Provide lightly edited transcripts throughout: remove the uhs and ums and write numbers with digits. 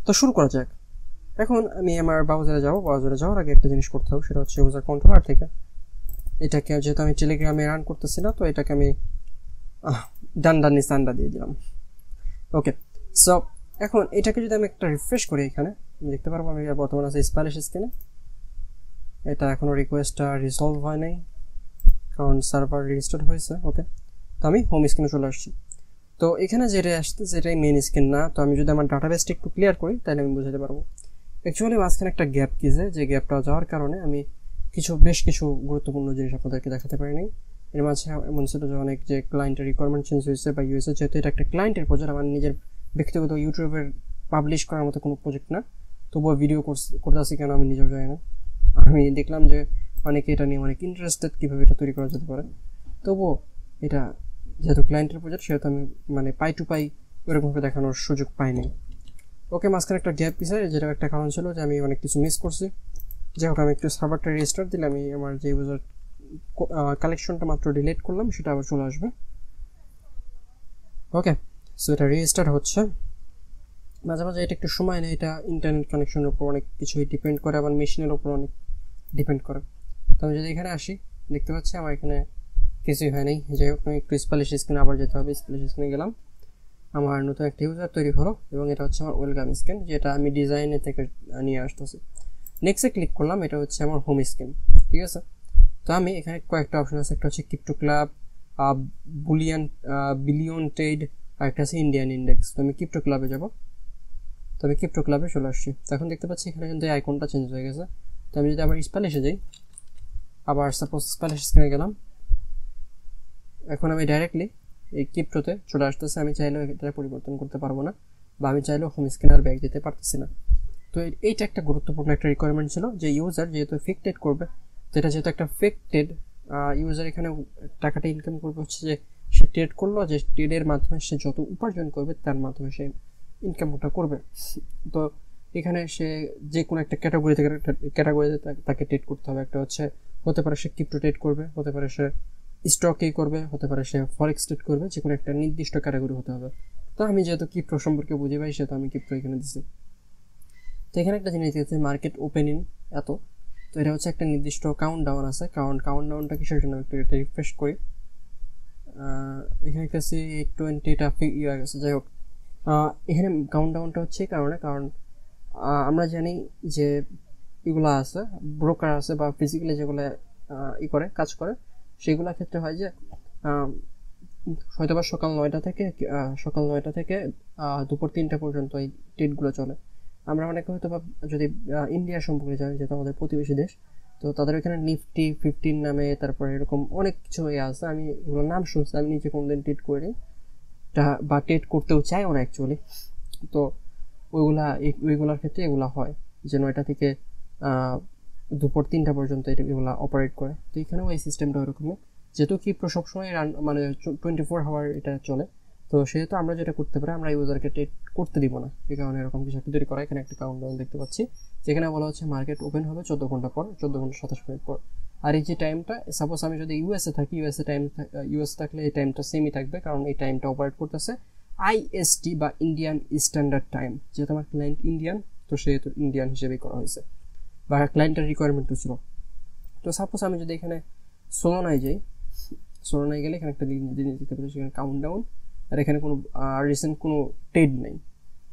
তো শুরু করা যাক। এখন আমি আমার ব্রাউজারে যাওয়ার আগে একটা জিনিস করতে হবে, সেটা হচ্ছে ইউজার কন্ট্রোলার থেকে এটাকে, যেহেতু আমি টেলিগ্রামে রান করতেছি না, তো এটাকে আমি ডান্ডা নিসান্ডা দিয়ে দিলাম। ওকে, সো এখন এটাকে যদি আমি একটা রিফ্রেশ করি, এখানে দেখতে পারবো আমি বর্তমানে আছে স্প্যানিশ স্ক্রিনে। এটা এখনো রিকোয়েস্টটা রিসলভ হয় নাই, কারণ সার্ভার রেজিস্টার্ড হয়েছে। ওকে, তো আমি হোম স্ক্রিনে চলে আসছি। তো এখানে যেটা আসছে সেটাই মেন স্ক্রিন না। তো আমি যদি আমার ডাটাবেসটা একটু ক্লিয়ার করি তাহলে আমি বুঝতে পারবো। অ্যাকচুয়ালি মাঝখানে একটা গ্যাপ গিয়েছে, যে গ্যাপটা যাওয়ার কারণে আমি বেশ কিছু গুরুত্বপূর্ণ জিনিস আপনাদেরকে দেখাতে পারিনি। এর মাঝে এমন ছিল যে অনেক যে ক্লায়েন্টের রিকোয়ারমেন্ট চেঞ্জ হয়েছে বা ইউএসএ, যেহেতু এটা একটা ক্লায়েন্টের প্রজেক্ট, আমার নিজের ব্যক্তিগত ইউটিউবের পাবলিশ করার মতো কোনো প্রজেক্ট না, তবুও ভিডিও করতে আসি কেন আমি নিজেও জানি না। আমি দেখলাম যে অনেকে এটা নিয়ে অনেক ইন্টারেস্টেড, কীভাবে এটা তৈরি করা যেতে পারে। তবুও এটা যেহেতু ক্লায়েন্টের প্রজেক্ট, সেহেতু আমি পাই টু পাই ওরকমভাবে দেখানোর সুযোগ পাইনি। ওকে, মাঝখানে একটা গ্যাপ পিছে, যেটা একটা কারণ ছিল যে আমি অনেক কিছু মিস করছি। যাই হোক, আমি একটু সার্ভারটা রেজিস্টার দিলে আমি আমার যে ইউজার কালেকশনটা মাত্র ডিলিট করলাম সেটা আবার চলে আসবে। ওকে, সো এটা রেজিস্টার হচ্ছে। মাঝে মাঝে এটা একটু সময় নেয়, এটা ইন্টারনেট কানেকশনের উপর অনেক কিছুই ডিপেন্ড করে, আবার মেশিনের উপর অনেক ডিপেন্ড করে। তো আমি যদি এখানে আসি, দেখতে পাচ্ছি আমার এখানে কিছুই হয় নাই। যাই হোক, আমি একটু স্প্যানিশ স্ক্রিনে আবার যেতে হবে। স্প্যানিশ স্ক্রিনে গেলাম, আমার নতুন একটা ইউজার তৈরি হলো এবং এটা হচ্ছে আমার ওয়েলকাম স্ক্রিন, যেটা আমি ডিজাইনের থেকে নিয়ে আসতেছি। নেক্সটে ক্লিক করলাম, এটা হচ্ছে আমার হোম স্ক্রিন। ঠিক আছে, তো আমি এখানে কয়েকটা অপশন আছে, একটা হচ্ছে ক্রিপ্টো ক্লাব, বিলিয়ন ট্রেড, আর একটা আছে ইন্ডিয়ান ইন্ডেক্স। তো আমি ক্রিপ্টো ক্লাবে যাব। তো আমি ক্রিপ্টো ক্লাবে চলে আসছি। তো এখন দেখতে পাচ্ছি এখানে কিন্তু আইকনটা চেঞ্জ হয়ে গেছে। তো আমি যদি আবার স্প্যানিশে যাই, আবার সাপোজ স্প্যানিশ স্ক্রিনে গেলাম, এখন আমি ডাইরেক্টলি এই ক্রিপ্টোতে চলে আসতেছে। আমি চাইলেও এটা পরিবর্তন করতে পারবো না, বা আমি চাইলেও হোম স্ক্রিনার ব্যাক দিতে পারতেছি না। তো এইটা একটা গুরুত্বপূর্ণ একটা রিকোয়ারমেন্ট ছিল, যে ইউজার যেহেতু ফেক ট্রেড করবে, যেটা যেহেতু একটা ফেক ট্রেড, ইউজার এখানে টাকাটা ইনকাম করবে হচ্ছে যে সে ট্রেড করলো, যে ট্রেডের মাধ্যমে সে যত উপার্জন করবে তার মাধ্যমে সে ইনকামটা করবে। তো এখানে সে যে কোনো একটা ক্যাটাগরিতে তাকে ট্রেড করতে হবে। একটা হতে পারে সে ক্রিপ্টো ট্রেড করবে, হতে পারে সে স্টকে করবে, হতে পারে সে ফরেক্স ট্রেড করবে, যে কোনো একটা নির্দিষ্ট ক্যাটাগরি হতে হবে। তো আমি যেহেতু ক্রিপ্টো সম্পর্কে বুঝি পাই, সেহেতু আমি ক্রিপ্টো এখানে দিচ্ছি। তো এখানে একটা জিনিস দিয়েছে মার্কেট ওপেনিং এত। তো এটা হচ্ছে একটা নির্দিষ্ট কাউন্ট ডাউন আছে। কাউন্ট ডাউনটা কিসের জন্য একটু এটা রিফ্রেশ করি। এখানে কাছে 20টা ইয়ে গেছে। যাই হোক, এখানে কাউন্ট ডাউনটা হচ্ছে কারণ আমরা জানি যে এগুলো আছে, ব্রোকার আছে বা ফিজিক্যালি যেগুলো কাজ করে, সেগুলোর ক্ষেত্রে হয় যে হয়তো বা সকাল 9টা থেকে দুপুর 3টা পর্যন্ত এই ট্রেডগুলো চলে। আমরা অনেকে হয়তো বা যদি ইন্ডিয়া সম্পর্কে জানি, যেটা আমাদের প্রতিবেশী দেশ, তো তাদের ওইখানে নিফটি 15 নামে, তারপরে এরকম অনেক কিছু আছে। আমি এগুলোর নাম শুনছি, আমি নিজে কোনোদিন ট্রেড করি বা ট্রেড করতেও চাইও না অ্যাকচুয়ালি। তো ওইগুলার ক্ষেত্রে এগুলা হয় যে 9টা থেকে দুপুর 3টা পর্যন্ত এগুলা অপারেট করে। তো এখানেও এই সিস্টেমটা ওরকমই, যেহেতু ক্রিপ্টো সবসময় মানে 24 আওয়ার এটা চলে। তো সেহেতু আমরা যেটা করতে পারি, আমরা ইউজারকে ট্রেড করতে দিব না, এই কারণে এরকম কিছু একটা তৈরি করা। এখানে একটা কাউন্টডাউন দেখতে পাচ্ছি, যেখানে বলা হচ্ছে মার্কেট ওপেন হবে 14 ঘন্টা পর, 14 ঘন্টা 27 মিনিট পর। আর এই যে টাইমটা, সাপোজ আমি যদি ইউএসএ থাকি, ইউএসএ থাকলে এই টাইমটা সেমই থাকবে, কারণ এই টাইমটা অপারেট করতেছে আইএসটি বা ইন্ডিয়ান স্ট্যান্ডার্ড টাইম। যেহেতু আমার ক্লায়েন্ট ইন্ডিয়ান, তো সেহেতু ইন্ডিয়ান হিসেবেই করা হয়েছে, বা ক্লায়েন্টের রিকোয়ারমেন্টও ছিল। তো সাপোজ আমি যদি এখানে সোলোনায় যাই, সোলোনায় গেলে এখানে একটা জিনিস দেখতে পাচ্ছি, সেখানে কাউন্টডাউন, আর এখানে কোনো রিসেন্ট কোনো ট্রেড নেই।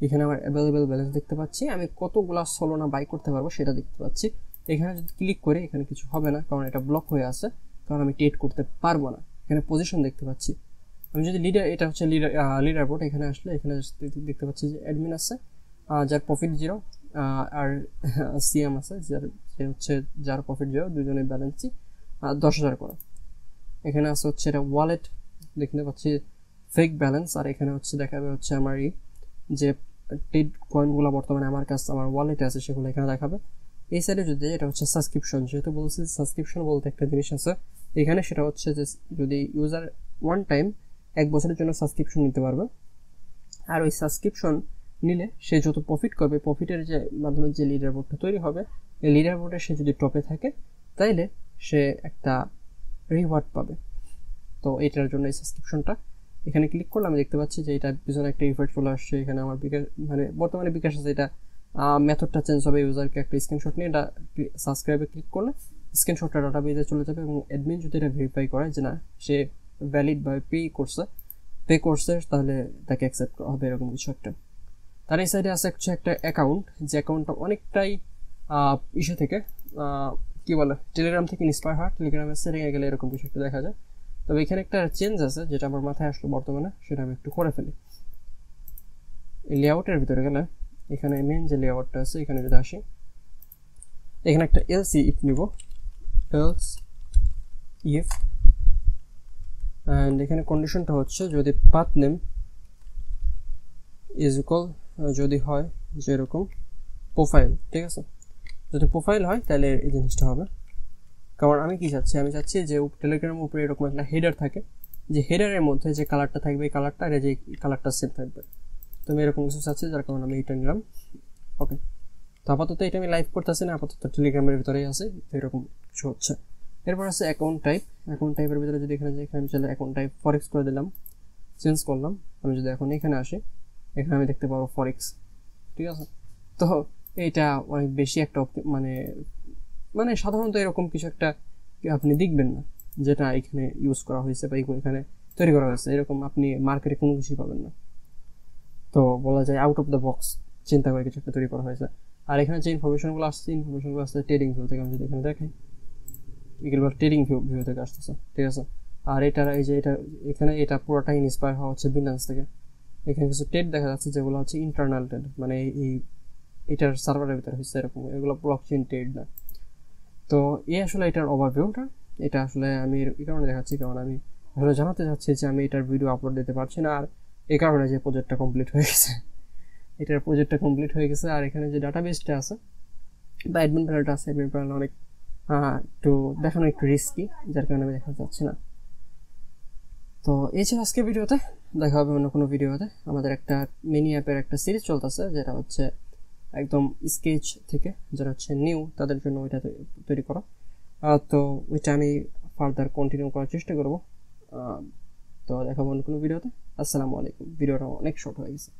এখানে আমার অ্যাভেলেবেল ব্যালেন্স দেখতে পাচ্ছি, আমি কতগুলা সোলোনা বাই করতে পারবো সেটা দেখতে পাচ্ছি। এখানে যদি ক্লিক করে, এখানে কিছু হবে না, কারণ এটা ব্লক হয়ে আছে, কারণ আমি ট্রেড করতে পারবো না। এখানে পজিশন দেখতে পাচ্ছি। আমি যদি এটা হচ্ছে লিডার বোর্ড, এখানে আসলে এখানে দেখতে পাচ্ছি যে অ্যাডমিন আছে, যার প্রফিট 0, আর সিএম আছে যার প্রফিট 0, দুজনের ব্যালেন্সই 10,000 করা। এখানে আছে হচ্ছে এটা ওয়ালেট, দেখতে পাচ্ছি ফেক ব্যালেন্স, আর এখানে দেখাবে আমার যে ট্রেড কয়েনগুলো বর্তমানে আমার কাছে আমার ওয়ালেটে আছে, সেগুলো এখানে দেখাবে। এই সাইডে যদি এটা হচ্ছে সাবস্ক্রিপশন, যেহেতু বলছি সাবস্ক্রিপশন বলতে একটা জিনিস আছে এখানে, সেটা হচ্ছে যে যদি ইউজার ওয়ান টাইম 1 বছরের জন্য সাবস্ক্রিপশন নিতে পারবে, আর ওই সাবস্ক্রিপশন নিলে সে যত প্রফিট করবে, প্রফিটের যে মাধ্যমে যে লিডার বোর্ডটা তৈরি হবে, এই লিডার বোর্ডে সে যদি টপে থাকে তাইলে সে একটা রিওয়ার্ড পাবে। তো এটার জন্য এই সাবস্ক্রিপশনটা এখানে ক্লিক করলে আমি দেখতে পাচ্ছি যে এটা পিছনে একটা ইফেক্ট চলে আসছে। এখানে আমার বিকাশ মানে বর্তমানে বিকাশ আছে, এটা মেথডটা চেঞ্জ হবে। ইউজারকে একটা স্ক্রিনশট নিয়ে এটা সাবস্ক্রাইবে ক্লিক করলে স্ক্রিনশটটা ডাটাবেজে চলে যাবে এবং অ্যাডমিন যদি এটা ভেরিফাই করে যে না সে ভ্যালিড বা পে করছে তাহলে তাকে অ্যাকসেপ্ট করা হবে, এরকম কিছু একটা। তার এই সাইডে আছে হচ্ছে একটা অ্যাকাউন্ট, যে অ্যাকাউন্টটা অনেকটাই ইস্যু থেকে কি বলে টেলিগ্রাম থেকে ইন্সপায়ার হয়। টেলিগ্রামের সেটিংয়ে গেলে এরকম কিছু একটা দেখা যায়। তবে এখানে একটা চেঞ্জ আছে যেটা আমার মাথায় আসলো বর্তমানে, সেটা আমি একটু করে ফেলি। এই লেআউটের ভিতরে গেলে এখানে মেন যে লেআউটটা আছে এখানে যদি আসি, এখানে একটা এলস ইফ নিব, এলস ইফ, অ্যান্ড এখানে কন্ডিশনটা হচ্ছে যদি পাথ নেম ইজ ইকুয়াল যদি হয় যেরকম প্রোফাইল, ঠিক আছে, যদি প্রোফাইল হয় তাহলে এই জিনিসটা হবে। কারণ আমি কি চাচ্ছি, আমি চাচ্ছি যে টেলিগ্রামের উপরে এরকম একটা হেডার থাকে, যে হেডারের মধ্যে যে কালারটা থাকবে এই কালারটা আর যে কালারটা সেম থাকবে। তো আমি এরকম কিছু চাচ্ছি, যার কারণে আমি এটা নিলাম। ওকে, তো আপাতত এটা আমি লাইভ করতেছি না, আপাতত টেলিগ্রামের ভিতরেই আছে, এরকম কিছু হচ্ছে। এরপর আছে অ্যাকাউন্ট টাইপ। অ্যাকাউন্ট টাইপের ভিতরে যদি এখানে যে এখানে চলে অ্যাকাউন্ট টাইপ ফরেক্স করে দিলাম, চেঞ্জ করলাম। আমি যদি এখন এখানে আসি, এখানে আমি দেখতে পাবো ফরেক্স, ঠিক আছে। তো এইটা অনেক বেশি একটা মানে মানে সাধারণত এরকম কিছু একটা আপনি দেখবেন না যেটা এখানে ইউজ করা হয়েছে বা এখানে তৈরি করা হয়েছে, এরকম আপনি মার্কেটে কোনো কিছুই পাবেন না। তো বলা যায় আউট অফ দ্য বক্স চিন্তা করে কিছু একটা তৈরি করা হয়েছে। আর এখানে যে ইনফরমেশনগুলো আসছে ট্রেডিং ভিউ থেকে। আমি যদি এখানে দেখাই, এগুলো ট্রেডিং ভিউ থেকে আসতেছে, ঠিক আছে। আর এটা এই যে এখানে এটা পুরোটাই ইন্সপায়ার হওয়া হচ্ছে বিনান্স থেকে। এখানে কিছু ট্রেড দেখা যাচ্ছে যেগুলো হচ্ছে ইন্টারনাল ট্রেড, মানে এটার সার্ভারের ভিতরে হচ্ছে এরকম, এগুলো ব্লকচেইন ট্রেড না। তো আসলে এটার ওভারভিউটা, এটা আসলে আমি এই কারণে দেখাচ্ছি কারণ আমি আসলে জানাতে চাচ্ছি যে আমি এটার ভিডিও আপলোড দিতে পারছি না, আর এই কারণে যে প্রজেক্টটা কমপ্লিট হয়ে গেছে, এটার প্রজেক্টটা কমপ্লিট হয়ে গেছে। আর এখানে যে ডাটাবেসটা আছে বা অ্যাডমিন প্যানেলটা আছে, অ্যাডমিন প্যানেল অনেক একটু দেখানো একটু রিস্কি, যার কারণে আমি দেখাতে চাচ্ছি না। তো এই ছিল আজকে ভিডিওতে, দেখা হবে অন্য কোনো ভিডিওতে। আমাদের একটা মিনি অ্যাপের একটা সিরিজ চলতেছে যেটা হচ্ছে একদম স্কেচ থেকে, যারা হচ্ছে নিউ তাদের জন্য ওইটা তৈরি করা। তো ওইটা আমি ফার্দার কন্টিনিউ করার চেষ্টা করবো। তো দেখাবো অন্য কোনো ভিডিওতে। আসসালামু আলাইকুম। ভিডিওটা অনেক শর্ট হয়ে গেছে।